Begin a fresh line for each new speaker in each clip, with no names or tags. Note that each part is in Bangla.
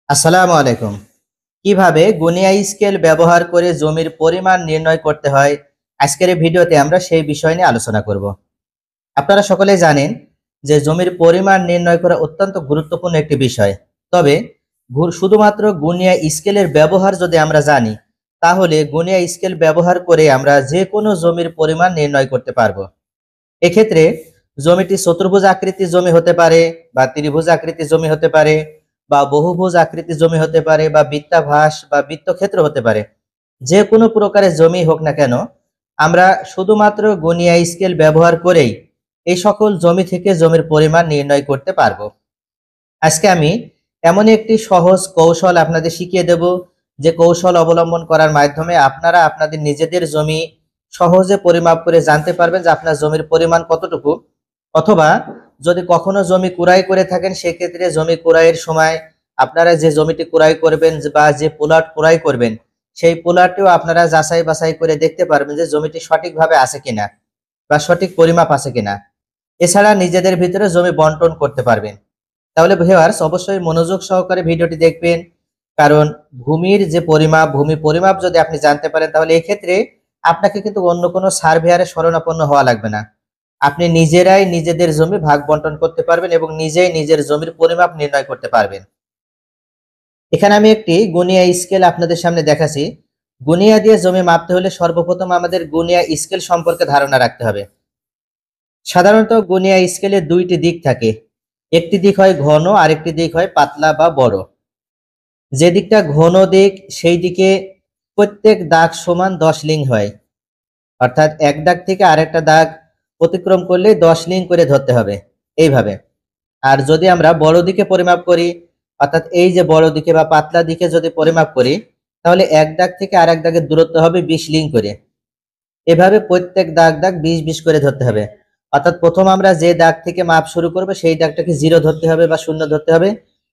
আসসালামু আলাইকুম। কিভাবে গুনিয়া স্কেল ব্যবহার করে জমির পরিমাণ নির্ণয় করতে হয়, আজকের এই ভিডিওতে আমরা সেই বিষয় নিয়ে আলোচনা করব। আপনারা সকলেই জানেন যে জমির পরিমাণ নির্ণয় করা অত্যন্ত গুরুত্বপূর্ণ একটি বিষয়। তবে শুধুমাত্র গুনিয়া স্কেলের ব্যবহার যদি আমরা জানি, তাহলে গুনিয়া স্কেল ব্যবহার করে আমরা যে কোনো জমির পরিমাণ নির্ণয় করতে পারবো। এক্ষেত্রে জমিটি চতুর্ভুজ আকৃতির জমি হতে পারে, বা ত্রিভুজ আকৃতির জমি হতে পারে, বা বহুভুজ আকৃতির জমি হতে পারে, বা বৃত্তাভাস বা বৃত্তক্ষেত্র হতে পারে। যে কোনো প্রকারের জমি হোক না কেন, আমরা শুধুমাত্র গুনিয়া স্কেল ব্যবহার করেই এই সকল জমি থেকে জমির পরিমাণ নির্ণয় করতে পারবো। আজকে আমি এমন একটি সহজ কৌশল আপনাদের শিখিয়ে দেব, যে কৌশল অবলম্বন করার মাধ্যমে আপনারা আপনাদের নিজেদের জমি সহজে পরিমাপ করে জানতে পারবেন যে আপনার জমির পরিমাণ কতটুকু। অথবা যদি কখনো জমি কুড়াই করে থাকেন, সেক্ষেত্রে জমি কুড়াইয়ের সময় আপনারা যে জমিটি কুড়াই করবেন বা যে প্লট কুড়াই করবেন, সেই প্লটটিও আপনারা যাচাই বাছাই করে দেখতে পারবেন যে জমিটি সঠিকভাবে আছে কিনা বা সঠিক পরিমাপ আছে কিনা। এছাড়া নিজেদের ভিতরে জমি বন্টন করতে পারবেন। তাহলে ভিউয়ার্স, অবশ্যই মনোযোগ সহকারে ভিডিওটি দেখবেন, কারণ ভূমি পরিমাপ যদি আপনি জানতে পারেন, তাহলে এই ক্ষেত্রে আপনাকে কিন্তু অন্য কোনো সার্ভেয়ারের শরণাপন্ন হওয়া লাগবে না। আপনি নিজেরাই নিজেদের জমি ভাগ বন্টন করতে পারবেন এবং নিজেই নিজের জমির পরিমাপ নির্ণয় করতে পারবেন। এখানে আমি একটি গুনিয়া স্কেল আপনাদের সামনে দেখাচ্ছি। গুনিয়া দিয়ে জমি মাপতে হলে সর্বপ্রথম আমাদের গুনিয়া স্কেল সম্পর্কে ধারণা রাখতে হবে। সাধারণত গুনিয়া স্কেলের দুইটি দিক থাকে, একটি দিক হয় ঘন, আরেকটি দিক হয় পাতলা বা বড়। যে দিকটা ঘন দিক, সেই দিকে প্রত্যেক দাগ সমান 10 লিং হয়, অর্থাৎ এক দাগ থেকে আরেকটা দাগ অতিক্রম করলে 10 লিং করে ধরতে হবে, এইভাবে। আর যদি আমরা বড় দিকে পরিমাপ করি, অর্থাৎ এই যে বড় দিকে বা পাতলা দিকে যদি পরিমাপ করি, তাহলে এক দাগ থেকে আরেক দাগের দূরত্ব হবে 20 লিং করে। এভাবে প্রত্যেক দাগ দাগ 20-20 করে ধরতে হবে। অর্থাৎ প্রথম আমরা যে দাগ থেকে মাপ শুরু করব, সেই দাগটাকে 0 ধরতে হবে বা 0 ধরতে হবে,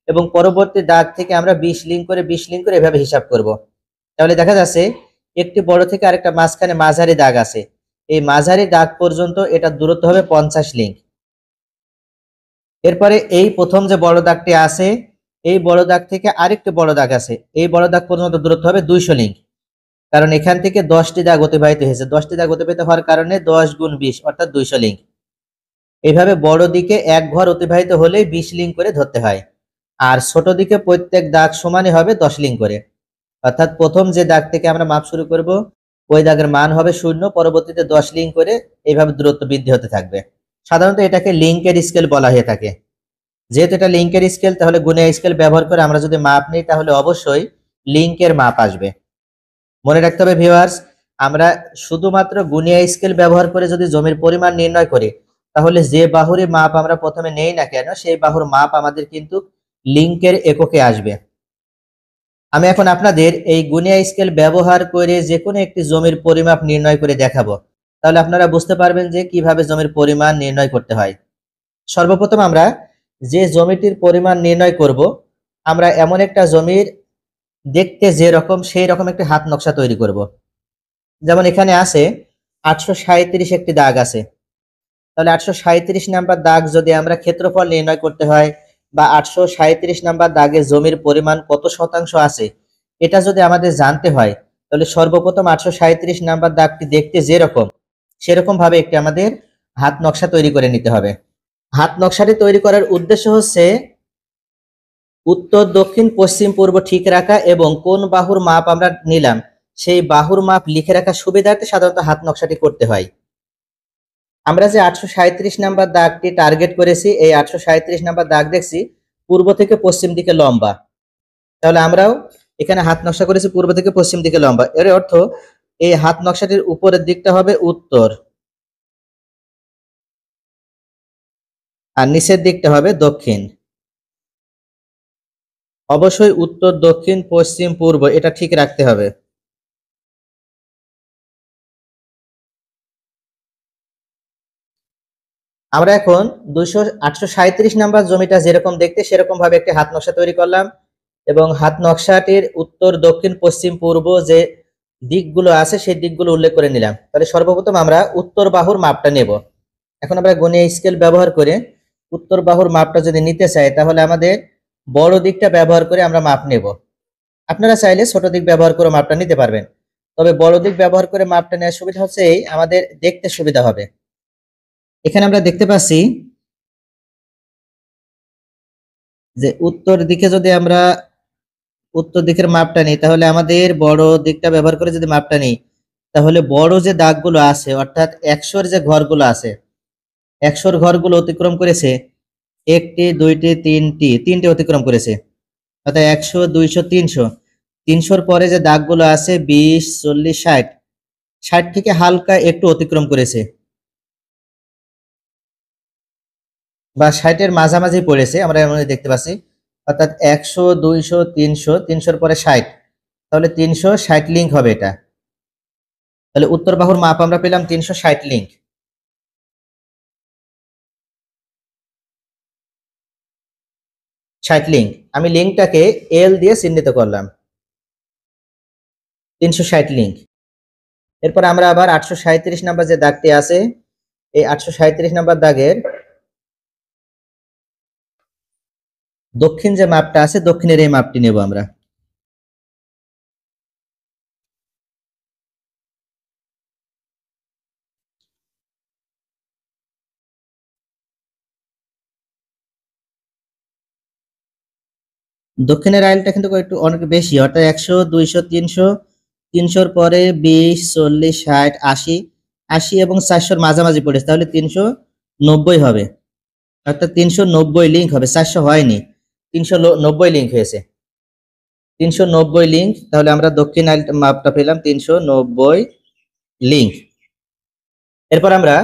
এবং পরবর্তী দাগ থেকে আমরা 20 লিং করে 20 লিং করে এভাবে হিসাব করব। তাহলে দেখা যাচ্ছে একটি বড় থেকে আরেকটা মাঝখানে মাঝারি দাগ আছে, এই মাঝারি দাগ পর্যন্ত এটার দূরত্ব হবে 50 লিং। এরপরে এই প্রথম যে বড় দাগটি আছে, এই বড় দাগ থেকে আরেকটি বড় দাগ আছে, এই বড় দাগ পর্যন্ত দূরত্ব হবে 200 লিং। কারণ এখান থেকে 10টি দাগ অতিবাহিত হয়েছে, 10টি দাগ অতিবাহিত হওয়ার কারণে 10 গুণ 20 অর্থাৎ 200 লিং। এইভাবে বড় দিকে এক ঘর অতিবাহিত হলে 20 লিং করে ধরতে হয়, আর ছোট দিকে প্রত্যেক দাগ সমানই হবে 10 লিং করে। অর্থাৎ প্রথম যে দাগ থেকে আমরা মাপ শুরু করব, ওই দাগের মান হবে 0, পরবর্তীতে 10 লিং করে এইভাবে দূরত্ব বৃদ্ধি হতে থাকবে। সাধারণত এটাকে লিঙ্কের স্কেল বলা হয়ে থাকে। যেহেতু এটা লিঙ্কের স্কেল, তাহলে গুনিয়া স্কেল ব্যবহার করে আমরা যদি মাপ নিই, তাহলে অবশ্যই লিঙ্কের মাপ আসবে। মনে রাখতে হবে ভিউয়ার্স, আমরা শুধুমাত্র গুনিয়া স্কেল ব্যবহার করে যদি জমির পরিমাণ নির্ণয় করি, তাহলে যে বাহুরই মাপ আমরা প্রথমে নেই না কেন, সেই বাহুর মাপ আমাদের কিন্তু লিঙ্কের এককে আসবে। আমি এখন আপনাদের এই গুনিয়া স্কেল ব্যবহার করে যে কোনো একটি জমির পরিমাপ নির্ণয় করে দেখাবো, তাহলে আপনারা বুঝতে পারবেন যে কিভাবে জমির পরিমাণ নির্ণয় করতে হয়। সর্বপ্রথম আমরা যে জমিটির পরিমাণ নির্ণয় করব, আমরা এমন একটা জমির দেখতে যে রকম সেই রকম একটি হাত নকশা তৈরি করব। যেমন এখানে আছে 837 একটি দাগ আছে, তাহলে 837 নাম্বার দাগ যদি আমরা ক্ষেত্রফল নির্ণয় করতে হয়, বা 837 নাম্বার দাগে জমির পরিমাণ কত শতাংশ আছে, এটা যদি আমাদের জানতে হয়, তাহলে সর্বপ্রথম 837 নাম্বার দাগটি দেখতে যেরকম, সেরকম ভাবে একটি আমাদের হাত নকশা তৈরি করে নিতে হবে। হাত নকশাটি তৈরি করার উদ্দেশ্য হচ্ছে উত্তর, দক্ষিণ, পশ্চিম, পূর্ব ঠিক রাখা, এবং কোন বাহুর মাপ আমরা নিলাম সেই বাহুর মাপ লিখে রাখার সুবিধার্থে সাধারণত হাত নকশাটি করতে হয়। আমরা যে 837 নাম্বার দাগটি টার্গেট করেছি, এই 837 নাম্বার দাগ দেখছি পূর্ব থেকে পশ্চিম দিকে লম্বা, তাহলে আমরাও এখানে হাত নকশা করেছি পূর্ব থেকে পশ্চিম দিকে লম্বা। এর অর্থ এই হাত নকশাটির উপরের দিকটা হবে উত্তর, আর নিচের দিকটা হবে দক্ষিণ। অবশ্যই উত্তর, দক্ষিণ, পশ্চিম, পূর্ব এটা ঠিক রাখতে হবে। আমরা এখন 837 নাম্বার জমিটা যেরকম দেখতে সেরকম ভাবে একটি হাত নকশা তৈরি করলাম, এবং হাত নকশাটির উত্তর, দক্ষিণ, পশ্চিম, পূর্ব যে দিকগুলো আছে সেই দিকগুলো উল্লেখ করে নিলাম। তাহলে সর্বপ্রথম আমরা উত্তর বাহুর মাপটা নেব। এখন আমরা গুনিয়া স্কেল ব্যবহার করে উত্তর বাহুর মাপটা যদি নিতে চাই, তাহলে আমাদের বড় দিকটা ব্যবহার করে আমরা মাপ নেব। আপনারা চাইলে ছোট দিক ব্যবহার করে মাপটা নিতে পারবেন, তবে বড় দিক ব্যবহার করে মাপটা নেওয়ার সুবিধা হচ্ছে এই, আমাদের দেখতে সুবিধা হবে। এখানে আমরা দেখতে পাচ্ছি যে উত্তর দিকে যদি আমরা উত্তর দিকের মাপটা নিই, তাহলে আমাদের বড় দিকটা ব্যবহার করে যদি মাপটা নিই, তাহলে বড় যে দাগগুলো আছে অর্থাৎ 100-র যে ঘরগুলো আছে, 100-র ঘরগুলো অতিক্রম করেছে একটি, দুইটি, তিনটি অতিক্রম করেছে। অর্থাৎ 100, 200, 300, 300-র পরে যে দাগগুলো আছে 20, 40, 60, 60 থেকে হালকা একটু অতিক্রম করেছে বা 60-এর মাঝামাঝি পড়েছে, আমরা এমন দেখতে পাচ্ছি। অর্থাৎ 100, 200, 300, 300-র পরে 60, তাহলে 360 লিঙ্ক হবে এটা। তাহলে উত্তর বাহুর মাপ আমরা পেলাম 360 লিঙ্ক। 60 লিঙ্ক, আমি লিঙ্কটাকে এল দিয়ে চিহ্নিত করলাম, 360 লিঙ্ক। এরপর আমরা আবার 837 নাম্বার যে দাগটি আছে, এই 837 নাম্বার দাগের দক্ষিণ যে মাপটা আছে, দক্ষিণের এই মাপটি নেব আমরা। দক্ষিণের আইলটা কিন্তু একটু অনেক বেশি, অর্থাৎ 100, 200, 300, 300-র পরে 20, 40, 60, 80, 80 এবং 400-র মাঝামাঝি পড়েছে, তাহলে 390 হবে। অর্থাৎ 390 লিঙ্ক হবে, 400 হয়নি, 390 লিঙ্ক হয়েছে। 390 লিঙ্ক, তাহলে আমরা দক্ষিণ আইল মাপটা পেলাম 390 লিঙ্ক। এরপর আমরা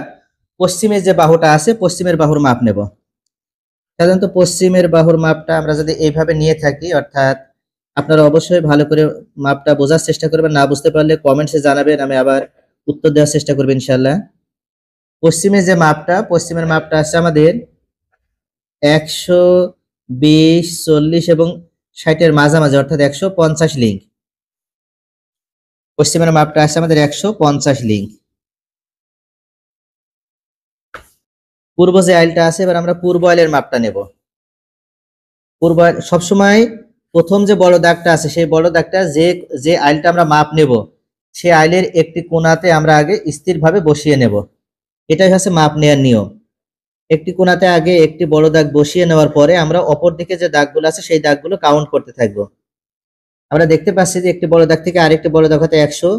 পশ্চিমের যে বাহুটা আছে, পশ্চিমের বাহুর মাপ নেব। সাধারণত পশ্চিমের বাহুর মাপটা আমরা যদি এইভাবে নিয়ে থাকি, অর্থাৎ আপনারা অবশ্যই ভালো করে মাপটা বোঝার চেষ্টা করবেন, না বুঝতে পারলে কমেন্টসে জানাবেন, আমি আবার উত্তর দেওয়ার চেষ্টা করব ইনশাল্লাহ। পশ্চিমের যে মাপটা, পশ্চিমের মাপটা আছে আমাদের 120, 40 এবং 60-এর মাঝামাঝি, অর্থাৎ 150 লিঙ্ক। পশ্চিমের মাপটা আছে আমাদের 150 লিঙ্ক। পূর্ব যে আইলটা আছে, এবার আমরা পূর্ব আইলের মাপটা নেব। পূর্ব আইল সবসময় প্রথম যে বড় দাগটা আছে, সেই বড় দাগটা যে যে আইলটা আমরা মাপ নেব, সেই আইলের একটি কোণাতে আমরা আগে স্থিরভাবে বসিয়ে নেব। এটাই হচ্ছে মাপ নেওয়ার নিয়ম। একটি কোণাতে আগে একটি বড় দাগ বসিয়ে নেওয়ার পরে আমরা অপর দিকে যে দাগগুলো আছে সেই দাগগুলো কাউন্ট করতে থাকবো। আমরা দেখতে পাচ্ছি যে একটি বড় দাগ থেকে আরেকটি বড় দাগ হতে 100,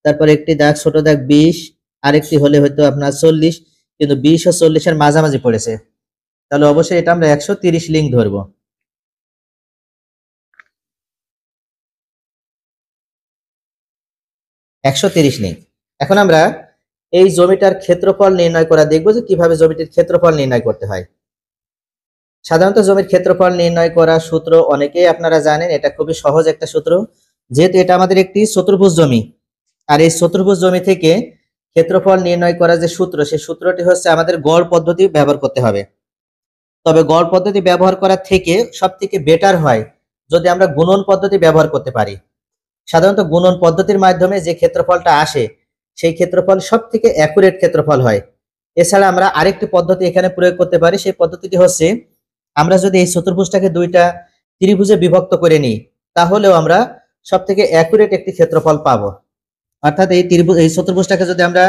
তারপর একটি দাগ ছোট দাগ 20, আরেকটি হলে হয়তো আপনার 40, কিন্তু 20 ও 40-এর মাঝামাঝি পড়েছে, তাহলে অবশ্যই এটা আমরা 130 লিঙ্ক ধরবো। 130 লিঙ্ক। এখন আমরা এই জমিটার ক্ষেত্রফল নির্ণয় করা দেখবো যে কিভাবে জমিটির ক্ষেত্রফল নির্ণয় করতে হয়। সাধারণত জমির ক্ষেত্রফল নির্ণয় করার সূত্র অনেকেই আপনারা জানেন, এটা খুবই সহজ একটা সূত্র। যেহেতু এটা আমাদের একটি চতুর্ভুজ জমি, আর এই চতুর্ভুজ জমি থেকে ক্ষেত্রফল নির্ণয় করার যে সূত্র, সেই সূত্রটি হচ্ছে আমাদের গড় পদ্ধতি ব্যবহার করতে হবে। তবে গড় পদ্ধতি ব্যবহার করার থেকে সব থেকে বেটার হয় যদি আমরা গুণন পদ্ধতি ব্যবহার করতে পারি। সাধারণত গুণন পদ্ধতির মাধ্যমে যে ক্ষেত্রফলটা আসে, সেই ক্ষেত্রফল সব থেকে অ্যাকুরেট ক্ষেত্রফল হয়। এছাড়া আমরা আরেকটি পদ্ধতি এখানে প্রয়োগ করতে পারি, সেই পদ্ধতিটি হচ্ছে আমরা যদি এই চতুর্ভুজটাকে দুইটা ত্রিভুজে বিভক্ত করে নিই, তাহলেও আমরা সব থেকে অ্যাকুরেট একটি ক্ষেত্রফল পাবো। অর্থাৎ এই চতুর্ভুজটাকে যদি আমরা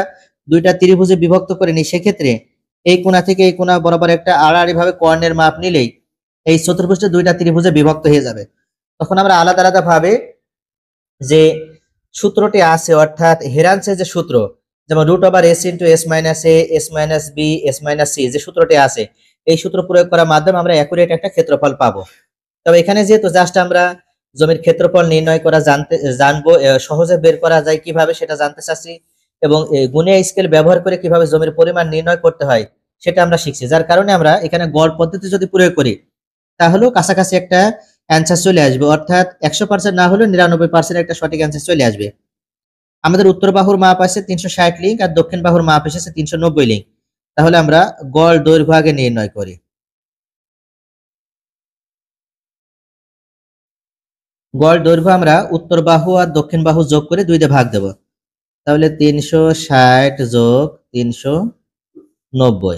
দুইটা ত্রিভুজে বিভক্ত করে নিই, সেক্ষেত্রে এই কোণা থেকে এই কোণা বরাবর একটা আড়াআড়ি ভাবে কর্ণের মাপ নিলেই এই চতুর্ভুজটা দুইটা ত্রিভুজে বিভক্ত হয়ে যাবে। তখন আমরা আলাদা আলাদা ভাবে যে সূত্রটি আছে, অর্থাৎ হেরানসের যে সূত্র, যেমন √s * s-a, s-b, s-c যে সূত্রটি আছে, এই সূত্র প্রয়োগ করার মাধ্যমে আমরা অ্যাকুরেট একটা ক্ষেত্রফল পাবো। তবে এখানে যেহেতু জাস্ট আমরা জমির ক্ষেত্রফল নির্ণয় করা জানবো, সহজে বের করা যায় কিভাবে সেটা জানতে চাচ্ছি, এবং গুণিয়া স্কেল ব্যবহার করে কিভাবে জমির পরিমাণ নির্ণয় করতে হয় সেটা আমরা শিখছি। যার কারণে আমরা এখানে গড় পদ্ধতি যদি প্রয়োগ করি, তাহলেও কাছাকাছি একটা অ্যান্সার চলে আসবে, অর্থাৎ 100% না হলেও 99% একটা সঠিক অ্যান্সার চলে আসবে। আমাদের উত্তর বাহুর মাপ আছে 360 লিঙ্ক, আর দক্ষিণ বাহুর মাপ এসেছে 390 লিঙ্ক। তাহলে আমরা গড় দৈর্ঘ্য আগে নির্ণয় করি। গড় দৈর্ঘ্য আমরা উত্তর বাহু আর দক্ষিণ বাহু যোগ করে 2 দিয়ে ভাগ দেব, তাহলে 360 যোগ 390,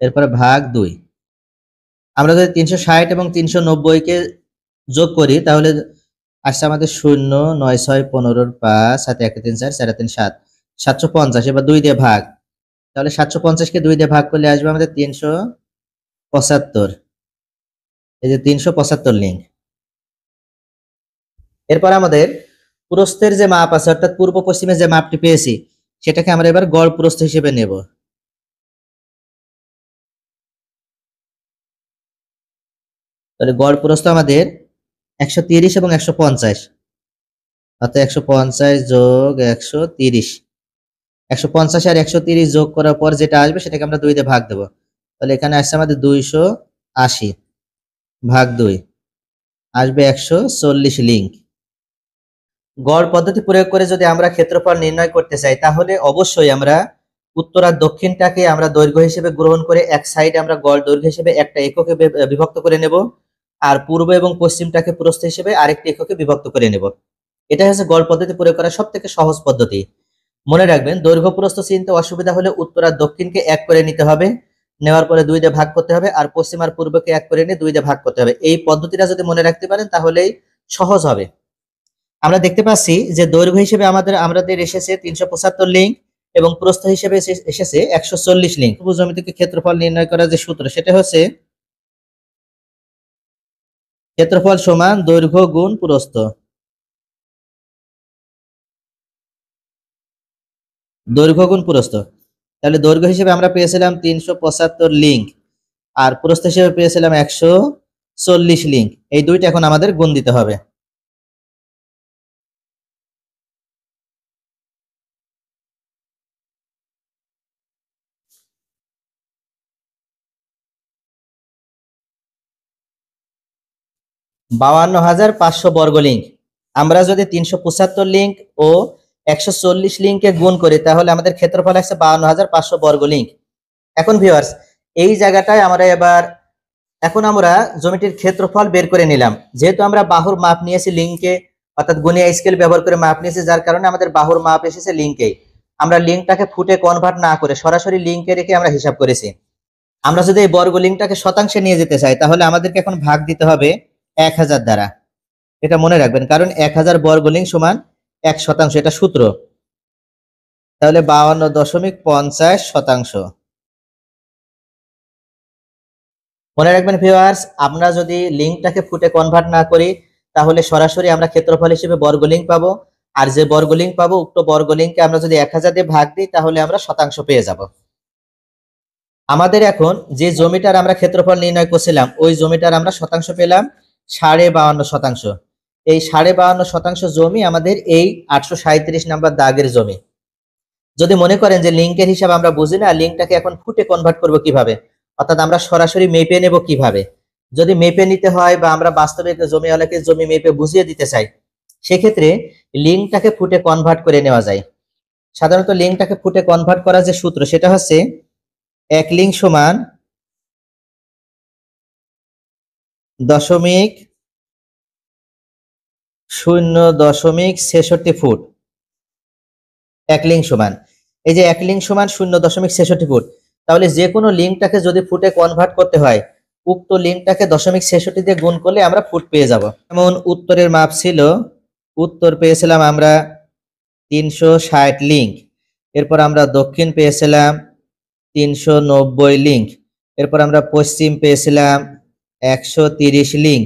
এরপরে ভাগ 2। আমরা যদি 360 এবং 390 কে যোগ করি তাহলে আসছে আমাদের 0 9 6 15 5 7 1 3 4 4 3 7 750। এবার 2 দিয়ে ভাগ, তাহলে 750 কে 2 দিয়ে ভাগ করলে আসবে আমাদের 375। এই যে 375 লিঙ্ক। এরপর আমাদের প্রস্থের যে মাপ আছে অর্থাৎ পূর্ব পশ্চিমে যে মাপটি পেয়েছি সেটাকে আমরা এবার গড় প্রস্থ হিসেবে নেব। তাহলে গড় প্রস্থ আমাদের 130 এবং 150, অর্থাৎ 150 যোগ 130, 150 আর 130 যোগ করার পর যেটা আসবে সেটাকে আমরা 2 দিয়ে ভাগ দেব। তাহলে এখানে আসছে আমাদের 280 ভাগ 2, আসবে 140 লিঙ্ক। গড় পদ্ধতি প্রয়োগ করে যদি আমরা ক্ষেত্রফল নির্ণয় করতে চাই তাহলে অবশ্যই আমরা উত্তর আর দক্ষিণটাকে আমরা দৈর্ঘ্য হিসেবে গ্রহণ করে এক সাইডে আমরা গড় দৈর্ঘ্য হিসেবে একটা এককে বিভক্ত করে নেব, আর পূর্ব এবং পশ্চিমটাকে প্রস্থ হিসেবে আরেকটি এককে বিভক্ত করে নেব। এটা হচ্ছে গড় পদ্ধতি প্রয়োগ করার সবথেকে সহজ পদ্ধতি। মনে রাখবেন, দৈর্ঘ্য প্রস্থ চিনতে অসুবিধা হলে উত্তর আর দক্ষিণকে এক করে নিতে হবে, নেওয়ার পরে 2 দিয়ে ভাগ করতে হবে, আর পশ্চিম আর পূর্বকে এক করে নিয়ে 2 দিয়ে ভাগ করতে হবে। এই পদ্ধতিটা যদি মনে রাখতে পারেন তাহলেই সহজ হবে। আমরা দেখতে পাচ্ছি যে দৈর্ঘ্য হিসেবে আমাদের এসেছে 375 লিঙ্ক এবং প্রস্থ হিসেবে এসেছে 140 লিঙ্ক। ত্রিভুজ থেকে ক্ষেত্রফল নির্ণয় করার যে সূত্র সেটা হচ্ছে ক্ষেত্রফল সমান দৈর্ঘ্য গুণ প্রস্থ। দৈর্ঘ্য গুণ প্রস্থ। তাহলে দৈর্ঘ্য হিসেবে আমরা পেয়েছিলাম 375 লিঙ্ক আর প্রস্থ হিসেবে পেয়েছিলাম 140 লিঙ্ক। এই দুইটা এখন আমাদের গুণ দিতে হবে। বাউান্ন হাজার 500 বর্গ লিঙ্ক আমরা যদি 375 লিঙ্ক ও 140 লিঙ্কে গুণ করি তাহলে আমাদের ক্ষেত্রফল আসছে 52,500 বর্গ লিঙ্ক। এখন ভিউয়ার্স, এই জায়গাটায় এখন আমরা জমিটির ক্ষেত্রফল বের করে নিলাম। যেহেতু আমরা বাহুর মাপ নিয়েছি লিঙ্কে, অর্থাৎ গুণিয়া স্কেল ব্যবহার করে মাপ নিয়েছি, যার কারণে আমাদের বাহুর মাপ এসেছে লিঙ্কে। আমরা লিঙ্কটাকে ফুটে কনভার্ট না করে সরাসরি লিঙ্কে রেখে আমরা হিসাব করেছি। আমরা যদি এই বর্গ লিঙ্কটাকে শতাংশে নিয়ে যেতে চাই তাহলে আমাদেরকে এখন ভাগ দিতে হবে 1000 দ্বারা। এটা মনে রাখবেন, কারণ 1000 বর্গ লিঙ্ক সমান 1%, এটা সূত্র। তাহলে 52.50%। মনে রাখবেন ভিউয়ার্স, আমরা যদি লিঙ্কটাকে ফুটে কনভার্ট না করি তাহলে সরাসরি আমরা ক্ষেত্রফল হিসেবে বর্গ লিঙ্ক পাবো, আর যে বর্গ লিঙ্ক পাবো উক্ত বর্গ লিঙ্ককে আমরা যদি 1000 দিয়ে ভাগ দিই তাহলে আমরা শতাংশ পেয়ে যাব। আমাদের এখন যে জমিটার আমরা ক্ষেত্রফল নির্ণয় করছিলাম ওই জমিটার আমরা শতাংশ পেলাম 52.5%। এই 52.5% জমি আমাদের এই 837 নাম্বার দাগের জমি। যদি মনে করেন যে লিঙ্কের হিসাব আমরা বুঝি না, লিঙ্কটাকে এখন ফুটে কনভার্ট করব কিভাবে, অর্থাৎ আমরা সরাসরি মেপে নেব কিভাবে, যদি মেপে নিতে হয় বা আমরা বাস্তবে জমিওয়ালাকে জমি মেপে বুঝিয়ে দিতে চাই সেক্ষেত্রে লিঙ্কটাকে ফুটে কনভার্ট করে নেওয়া যায়। সাধারণত লিঙ্কটাকে ফুটে কনভার্ট করার যে সূত্র সেটা হচ্ছে 1 লিঙ্ক সমান 0.66 ফুট। 1 লিঙ্ক সমান, এই যে 1 লিঙ্ক সমান 0.66 ফুট। তাহলে যে কোনো লিঙ্কটাকে যদি ফুটে কনভার্ট করতে হয় উক্ত লিঙ্কটাকে 0.66 দিয়ে গুণ করলে আমরা ফুট পেয়ে যাব। যেমন উত্তরের মাপ ছিল, উত্তর পেয়েছিলাম আমরা 360 লিঙ্ক, এরপর আমরা দক্ষিণ পেয়েছিলাম 390 লিঙ্ক, এরপর আমরা পশ্চিম পেয়েছিলাম 130 লিঙ্ক,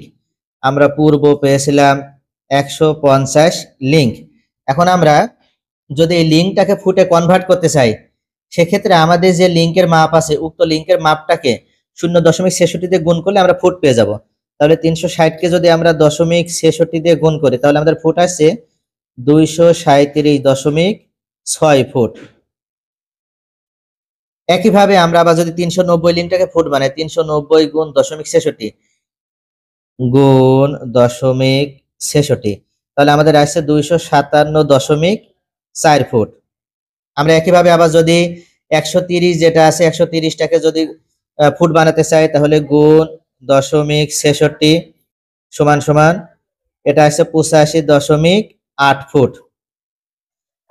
আমরা পূর্ব পেয়েছিলাম 150 লিঙ্ক। এখন আমরা যদি এই লিঙ্কটাকে ফুটে কনভার্ট করতে চাই সেক্ষেত্রে আমাদের যে লিঙ্কের মাপ আছে উক্ত লিঙ্কের মাপটাকে 0.66 দিয়ে গুণ করলে আমরা ফুট পেয়ে যাব। তাহলে 360 কে যদি আমরা 0.66 দিয়ে গুণ করি তাহলে আমাদের ফুট আসছে 237.6 ফুট। একইভাবে আমরা আবার যদি 390 লিঙ্কটাকে ফুট বানাই, 390 গুণ 0.66 গুণ 0.66, তাহলে আমাদের আসছে 257.4 ফুট। আমরা একইভাবে আবার যদি 130 যেটা আছে 130টাকে যদি ফুট বানাতে চাই তাহলে গুণ 0.66 সমান সমান এটা আসছে 85.8 ফুট।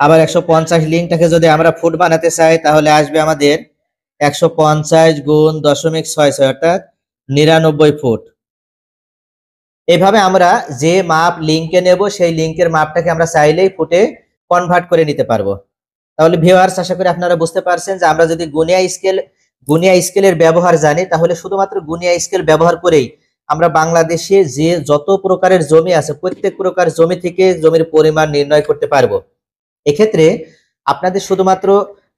আবার 150 লিঙ্কটাকে যদি আমরা ফুট বানাতে চাই তাহলে আসবে আমাদের 150 গুণ 0.66 অর্থাৎ ফুট। এইভাবে আমরা যে মাপ লিঙ্কে নেব সেই লিঙ্কের মাপটাকে আমরা চাইলেই ফুটে কনভার্ট করে নিতে পারবো। তাহলে ভিউয়ার্স, আশা করি আপনারা বুঝতে পারছেন যে আমরা যদি গুনিয়া স্কেলের ব্যবহার জানি, তাহলে শুধুমাত্র গুনিয়া স্কেল ব্যবহার করেই আমরা বাংলাদেশে যে যত প্রকারের জমি আছে প্রত্যেক প্রকার জমি থেকে জমির পরিমাণ নির্ণয় করতে পারবো। এক্ষেত্রে আপনাদের শুধুমাত্র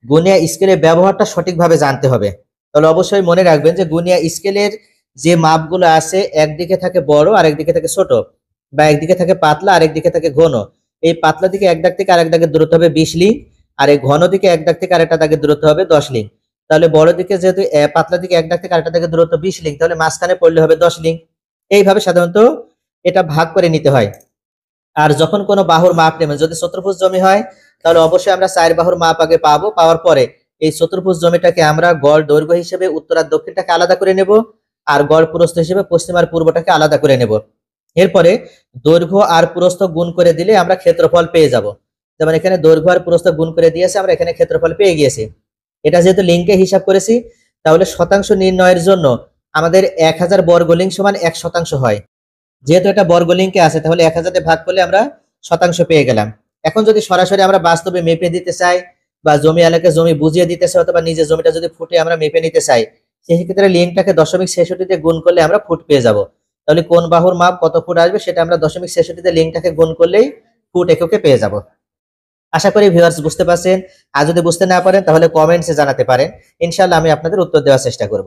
গুনিয়া স্কেলের ব্যবহারটা সঠিকভাবে জানতে হবে। তাহলে অবশ্যই মনে রাখবেন যে গুনিয়া স্কেলের যে মাপগুলো আছে, একদিকে থাকে বড় আর একদিকে থাকে ছোট, বা একদিকে থাকে পাতলা আর একদিকে থাকে ঘন। এই পাতলা দিকে এক দাগ থেকে আরেক দাগের দূরত্ব হবে 20 লিঙ্ক, আর এই ঘন দিকে এক দাগ থেকে আরেকটা দাগের দূরত্ব হবে 10 লিঙ্ক। তাহলে বড় দিকে যেহেতু পাতলা দিকে এক দাগ থেকে আরেকটা দাগের দূরত্ব 20 লিঙ্ক, তাহলে মাঝখানে পড়লে হবে 10 লিঙ্ক। এইভাবে সাধারণত এটা ভাগ করে নিতে হয়। আর যখন কোনো বাহুর মাপ নেবেন, যদি চতুর্ভুজ জমি হয় তাহলে অবশ্যই আমরা 4 বাহুর মাপ আগে পাবো। পাওয়ার পরে এই চতুর্ভুজ জমিটাকে আমরা গড় দৈর্ঘ্য হিসেবে উত্তর আর দক্ষিণটাকে আলাদা করে নেব, আর গড় প্রস্থ হিসেবে পশ্চিম আর পূর্বটাকে আলাদা করে নেব। এরপরে দৈর্ঘ্য আর প্রস্থ গুণ করে দিলে আমরা ক্ষেত্রফল পেয়ে যাব। যেমন এখানে দৈর্ঘ্য আর প্রস্থ গুণ করে দিয়েছে, আমরা এখানে ক্ষেত্রফল পেয়ে গিয়েছি। এটা যেহেতু লিঙ্কে হিসাব করেছি, তাহলে শতাংশ নির্ণয়ের জন্য আমাদের 1000 বর্গ লিঙ্ক সমান 1% হয়। যেহেতু এটা বর্গ লিঙ্কে আছে, তাহলে 1000 দিয়ে ভাগ করলে আমরা শতাংশ পেয়ে গেলাম। এখন যদি সরাসরি আমরা বাস্তবে মেপে দিতে চাই, বা জমি এলাকায় জমি বুঝিয়ে দিতে চাই, অথবা নিজের জমিটা যদি ফুটে আমরা মেপে নিতে চাই, সেই ক্ষেত্রে লিঙ্কটাকে 0.66 দিয়ে গুণ করলে আমরা ফুট পেয়ে যাব। তাহলে কোন বাহুর মাপ কত ফুট আসবে সেটা আমরা 0.66 দিয়ে লিঙ্কটাকে গুণ করলেই ফুট এককে পেয়ে যাব। আশা করি ভিউয়ার্স বুঝতে পারছেন। আর যদি বুঝতে না পারেন তাহলে কমেন্টসে জানাতে পারেন, ইনশাআল্লাহ আমি আপনাদের উত্তর দেওয়ার চেষ্টা করব।